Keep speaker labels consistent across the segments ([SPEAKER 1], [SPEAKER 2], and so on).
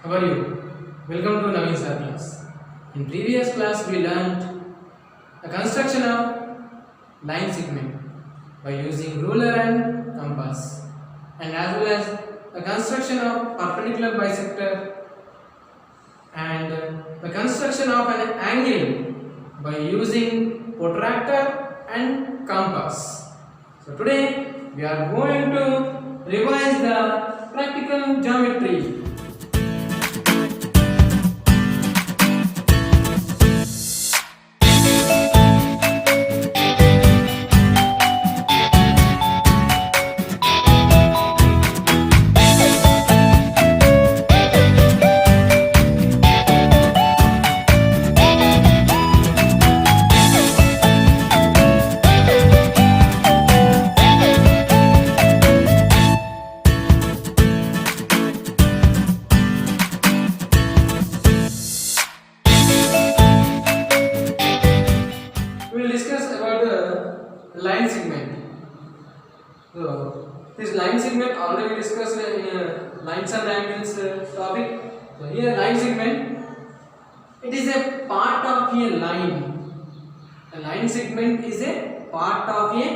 [SPEAKER 1] How are you? Welcome to Naveen Sir class. In previous class we learned the construction of line segment by using ruler and compass, and as well as the construction of perpendicular bisector and the construction of an angle by using protractor and compass. So today we are going to revise the practical geometry. We will discuss about the line segment. So this line segment already discussed in lines and angles topic. So here line segment, it is a part of a line. A line segment is a part of a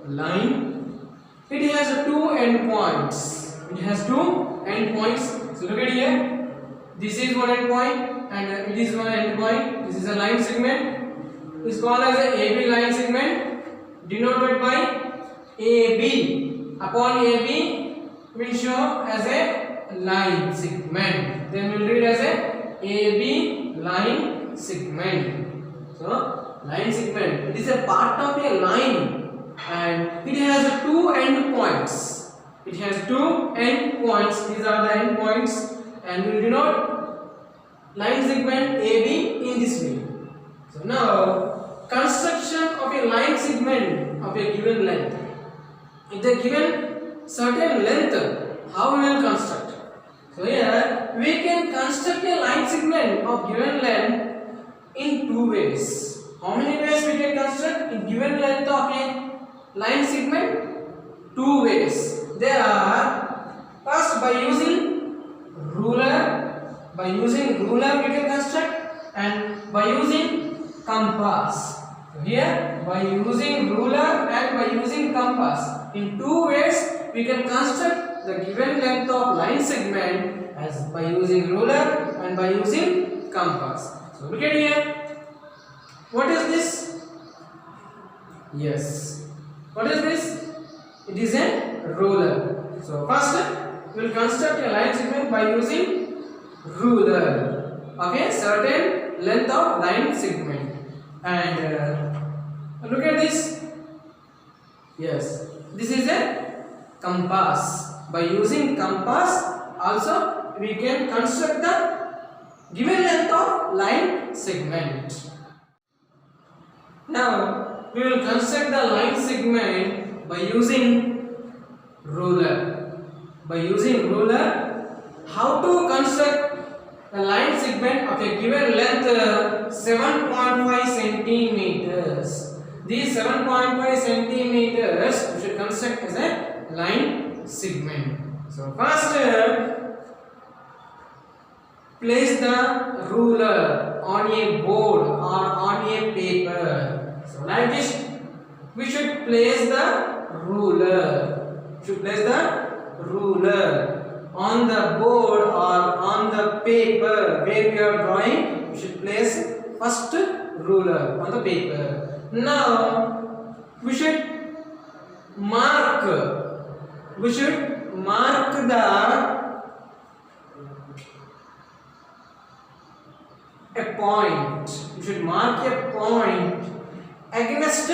[SPEAKER 1] line. It has two endpoints. It has two endpoints. So look at here. This is one endpoint and it is one endpoint. This is a line segment. Is called as a AB line segment, denoted by AB. Upon AB will show as a line segment. Then we will read as a AB line segment. So line segment, it is a part of a line and it has two endpoints. It has two endpoints. These are the endpoints, and we will denote line segment AB in this way. So now, construction of a line segment of a given length. If they given certain length, how we will construct? So here we can construct a line segment of given length in two ways. How many ways we can construct in given length of a line segment? Two ways. They are, first by using ruler. By using ruler we can construct, and by using compass. So here by using ruler and by using compass, in two ways we can construct the given length of line segment as by using ruler and by using compass. So look at here. What is this? Yes. What is this? It is a ruler. So first we will construct a line segment by using ruler of a certain length of line segment. And look at this. Yes, this is a compass. By using compass also we can construct the given length of line segment. Now we will construct the line segment by using ruler. By using ruler, how to construct the line segment of a given length 7.5 centimeters. These 7.5 centimeters we should construct as a line segment. So first place the ruler on a board or on a paper. So like this we should place the ruler. Should place the ruler on the board or on the paper where we are drawing. We should place first ruler on the paper. Now we should mark the a point. We should mark a point against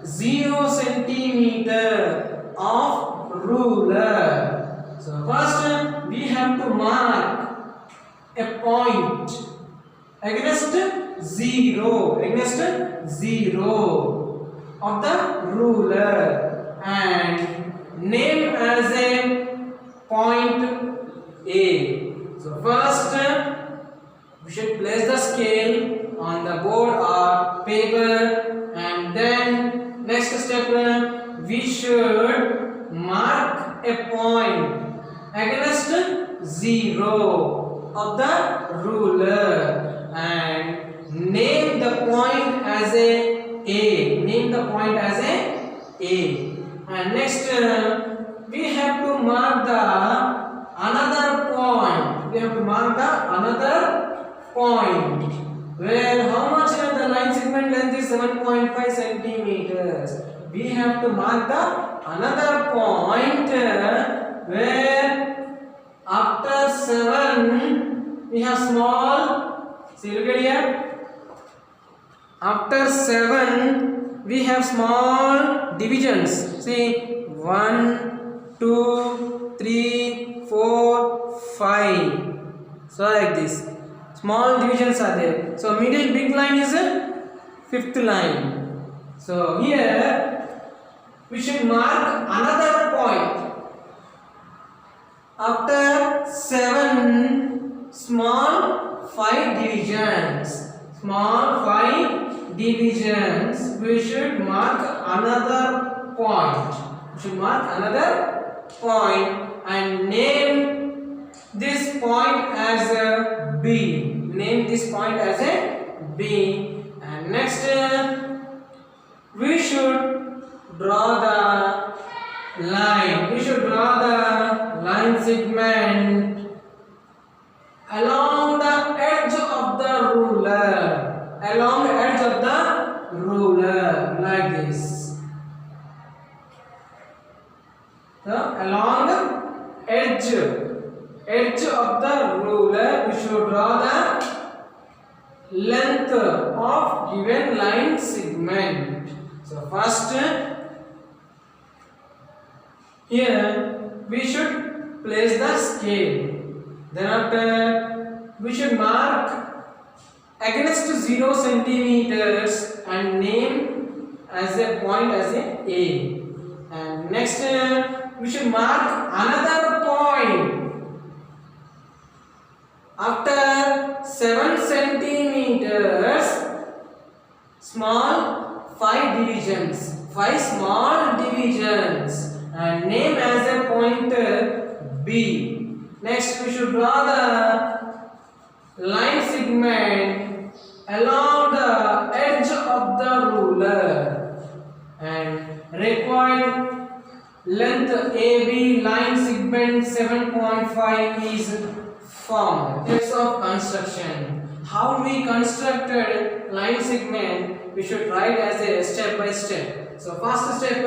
[SPEAKER 1] 0 centimeter of ruler. So first we have to mark a point against 0 of the ruler and name as a point A. So first we should place the scale on the board or paper, and then next step we should mark a point against 0 of the ruler and name the point as a name the point as a and next we have to mark the another point. We have to mark the another point where how much the line segment length is 7.5 centimeters. We have to mark the another point where after 7 we have small, see look at here, after 7 we have small divisions. See 1, 2, 3, 4, 5. So like this small divisions are there. So middle big line is a fifth line. So here we should mark another point. After 7 small 5 divisions. Small 5 divisions. We should mark another point. We should mark another point and name this point as a B. Name this point as a B. And next we should draw the line. We should draw the line segment along the edge of the ruler. Along the edge of the ruler like this. So along the edge of the ruler we should draw the length of given line segment. So first here we should place the scale. Then after we should mark against 0 centimeters and name as a point as a. And next we should mark another point after 7 centimeters, small 5 divisions, 5 small divisions and name as a point B. Next we should draw the line segment along the edge of the ruler and required length AB line segment 7.5 is formed. Steps of construction. How we constructed line segment we should write as a step by step. So first step,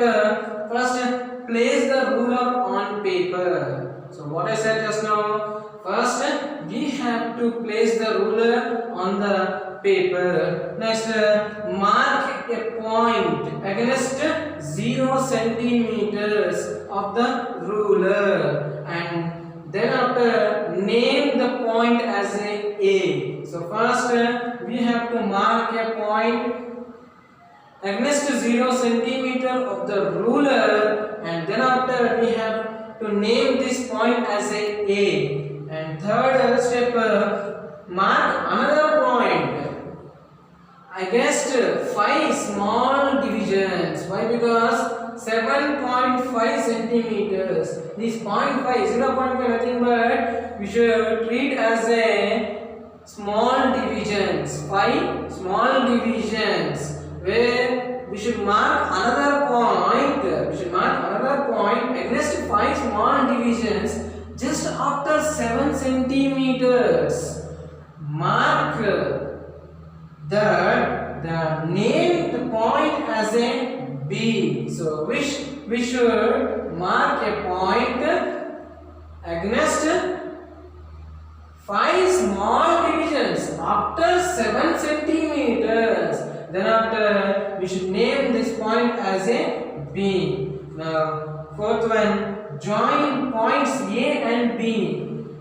[SPEAKER 1] first place the ruler on paper. So what I said just now, first we have to place the ruler on the paper. Next mark a point against 0 centimeters of the ruler and then after name the point as a. So first we have to mark a point against 0 centimeter of the ruler and then after we have to name this point as a. And third step, mark another point against 5 small divisions. Why? Because 7.5 centimeters. This 0.5, 0.5 nothing but we should treat as a small divisions. 5 small divisions where we should mark another point. We should mark another point against 5 small divisions just after 7 centimeters. Mark the named point as a B. So we should mark a point against 5 small divisions after 7 centimeters. Then after we should name this point as a B. Now fourth one, join points A and B.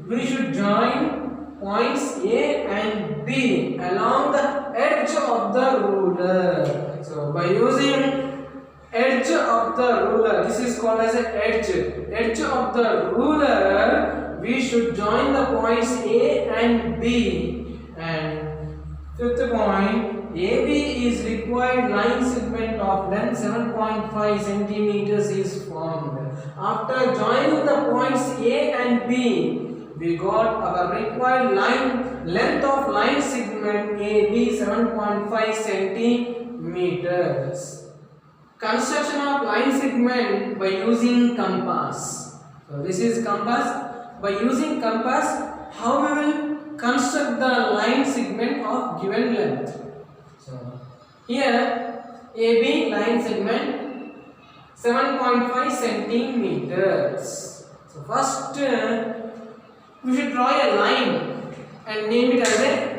[SPEAKER 1] We should join points A and B along the edge of the ruler. So by using edge of the ruler, this is called as a edge of the ruler, we should join the points A and B. And fifth point, AB is required line segment of length 7.5 centimeters is formed. After joining the points A and B, we got our required line length of line segment AB 7.5 centimeters. Construction of line segment by using compass. So this is compass. By using compass, how we will construct the line segment of given length. So here AB line segment 7.5 centimeters. So first we should draw a line and name it as a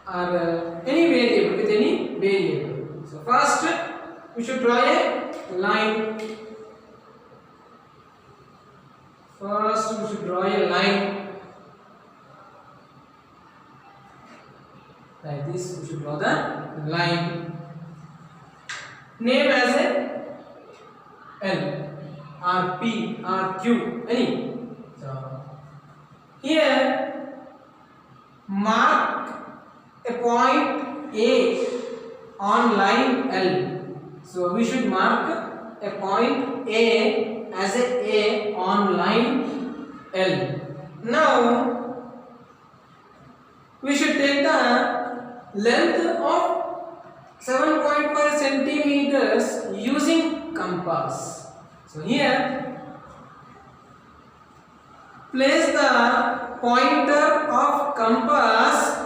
[SPEAKER 1] or any variable with any variable. So first we should draw a line. First we should draw a line like this. We should draw the line. Name as a L or P or Q, any. So here mark a point A on line L. So we should mark a point A as a on line L. Now we should take the length of 7.5 centimeters using compass. So here place the pointer of compass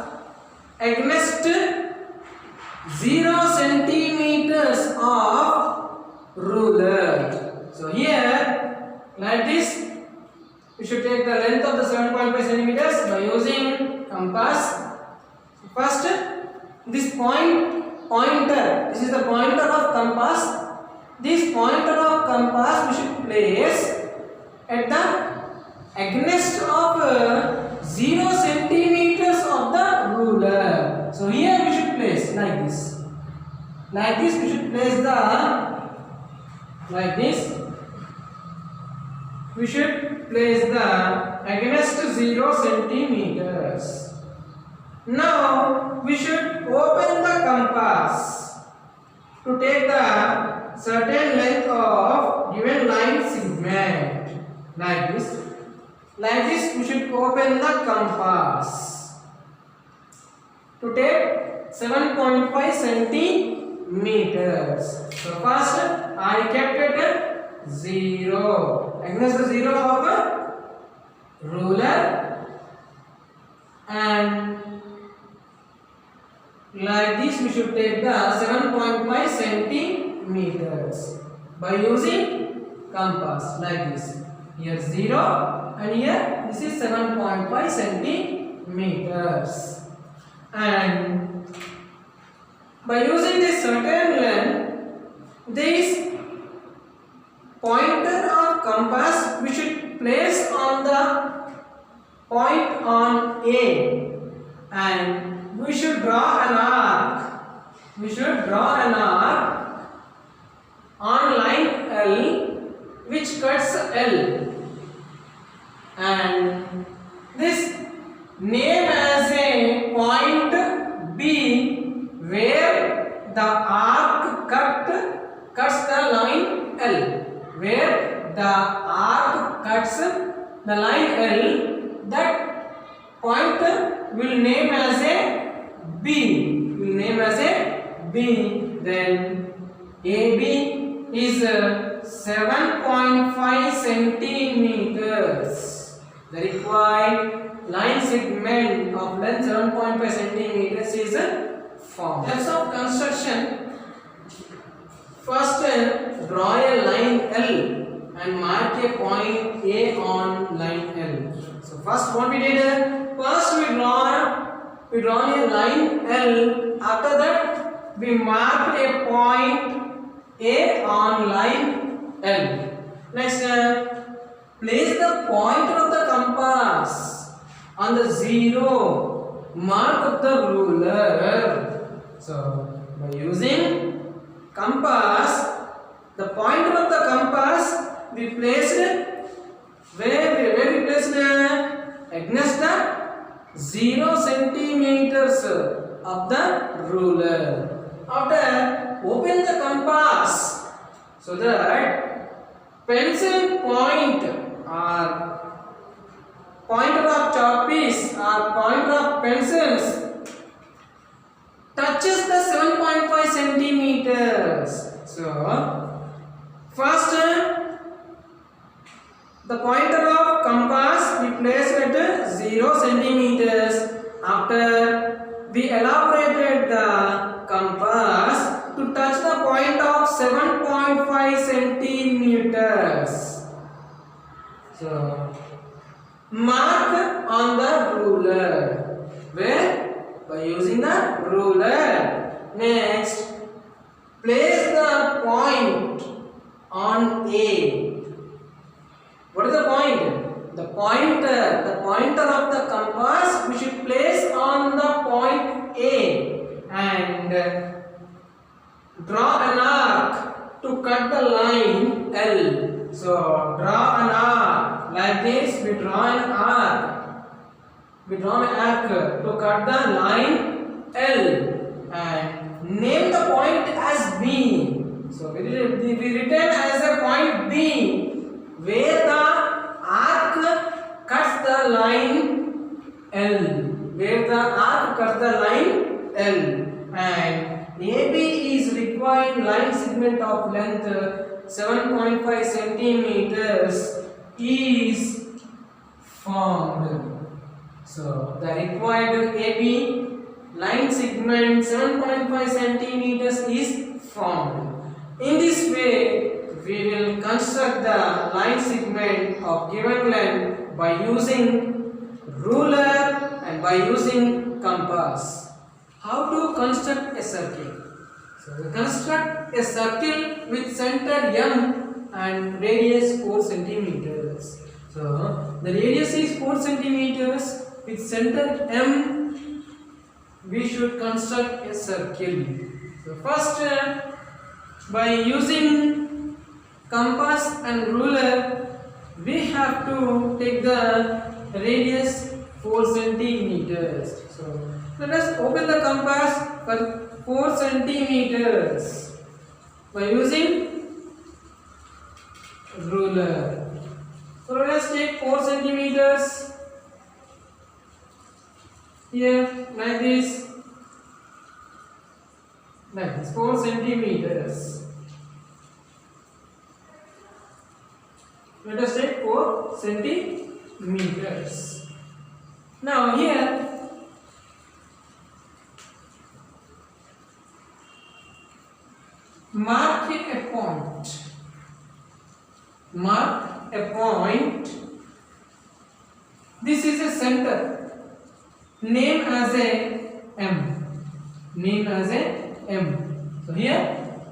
[SPEAKER 1] against 0 centimeters of ruler. So here like this we should take the length of the 7.5 centimeters by using compass. First this pointer, this is the pointer of compass. This pointer of compass we should place at the against of 0 centimeters of the ruler. So here we should place like this. Like this we should place the like this. We should place the against 0 centimeters. Now we should open the compass to take the certain length of given line segment like this. Like this we should open the compass to take 7.5 centimeters. So first I kept it at 0 against the 0 of a ruler, and like this we should take the 7.5 centimeters by using compass like this. Here 0 and here this is 7.5 centimeters, and by using this certain length, this pointer of compass we should place on the point on A, and we should draw an arc. We should draw an arc on line L which cuts L, and this name as a point B where the arc cuts the line L. Where the arc cuts the line L, that point will name as a B. Will name as a B. Then AB is 7.5 centimeters. The required line segment of length 7.5 centimeters is formed. Steps of construction. First, draw a line L and mark a point A on line L. So first what we did? First we draw a line L. After that we mark a point A on line L. Next, place the pointer of the compass on the 0 mark of the ruler. So by using compass, the pointer of the compass we placed where we placed against the 0 centimeters of the ruler. After open the compass so that pencil point or pointer of chalk piece or pointer of pencils touches the 7.5 centimeters. So first the pointer of compass we place at 0 centimeters. After we elaborated the compass to touch the point of 7.5 centimeters. So mark on the ruler. Where? By using the ruler. Next, place the point on A. What is the point? The pointer of the compass we should place on the point A and draw an arc to cut the line L. So draw an arc like this. We draw an arc. We draw an arc to cut the line L and name the point as B. So we retain as a point B where the arc cuts the line L. Where the arc cuts the line L and AB is required line segment of length 7.5 centimeters is formed. So the required AB line segment 7.5 centimeters is formed. In this way, we will construct the line segment of given length by using ruler and by using compass. How to construct a circle? So we construct a circle with center M and radius 4 centimeters. So the radius is 4 centimeters. With center M, we should construct a circle. So first, by using compass and ruler, we have to take the radius 4 centimeters. So let us open the compass for 4 centimeters by using ruler. So let us take 4 centimeters. Here, like this 4 centimeters. Let us take 4 centimeters. Now here, mark a point. Mark a point. This is a center. Name as a M. Name as a M. So here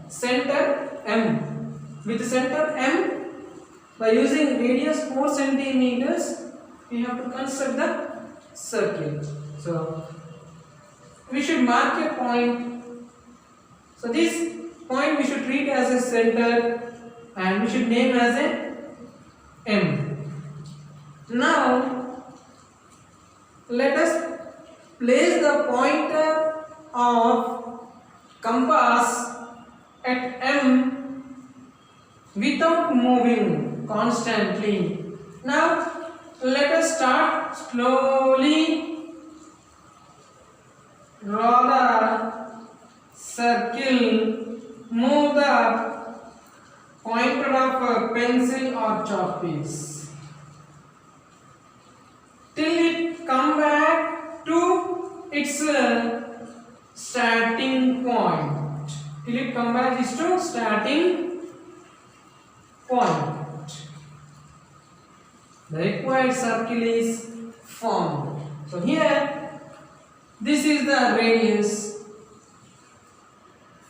[SPEAKER 1] center M. With center M, by using radius 4 centimeters, we have to construct the circle. So we should mark a point. So this point we should treat as a center and we should name as a M. Now let us place the pointer of compass at M without moving constantly. Now let us start slowly. Draw the circle. Move the pointer of a pencil or chalk piece till it come back to its starting point. Till it come back is to starting point. The required circle is formed. So here, this is the radius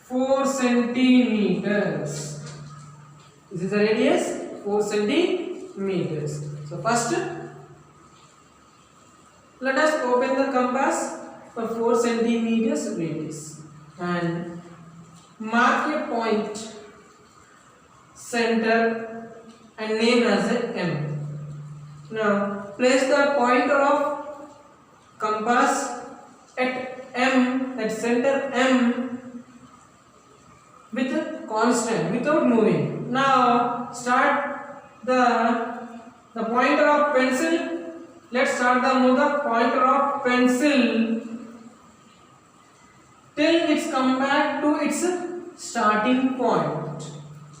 [SPEAKER 1] 4 centimeters. This is the radius 4 centimeters. So first, let us open the compass for 4 centimeters radius and mark a point center and name as a M. Now place the pointer of compass at M, at center M, with a constant, without moving. Now start the pointer of pencil let's start the move the pointer of pencil till it's come back to its starting point.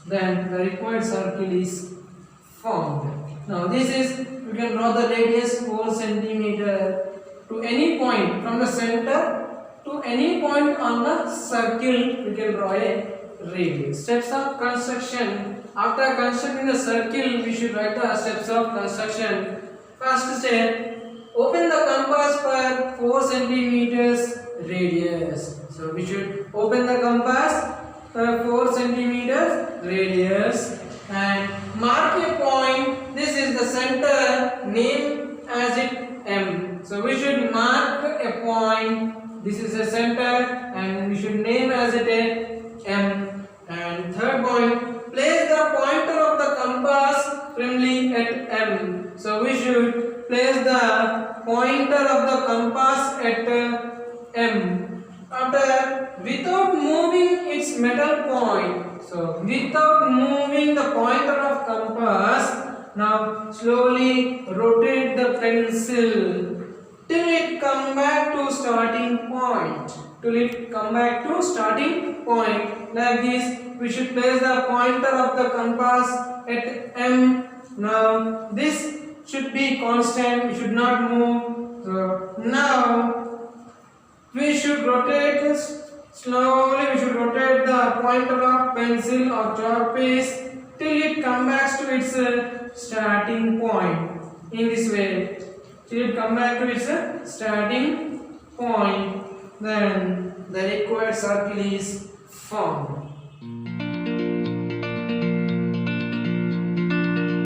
[SPEAKER 1] Then the required circle is formed. Now this is, you can draw the radius 4 centimeter to any point from the center to any point on the circle. You can draw a radius. Steps of construction. After constructing the circle, we should write the steps of construction. First step, open the compass for 4 centimeters radius. So we should open the compass for 4 centimeters radius and mark a point. This is the center, name as it M. So we should mark a point. This is the center and we should name as it M. And third point, place the pointer of the compass firmly at M. So we should place the pointer of the compass at M. After, without moving its metal point, so without moving the pointer of compass, now slowly rotate the pencil till it come back to starting point. Till it come back to starting point. Like this, we should place the pointer of the compass at M. Now this should be constant, we should not move. So now we should rotate this slowly. We should rotate the pointer of pencil or chalk piece till it comes back to its starting point. In this way, till it comes back to its starting point, then the required circle is formed.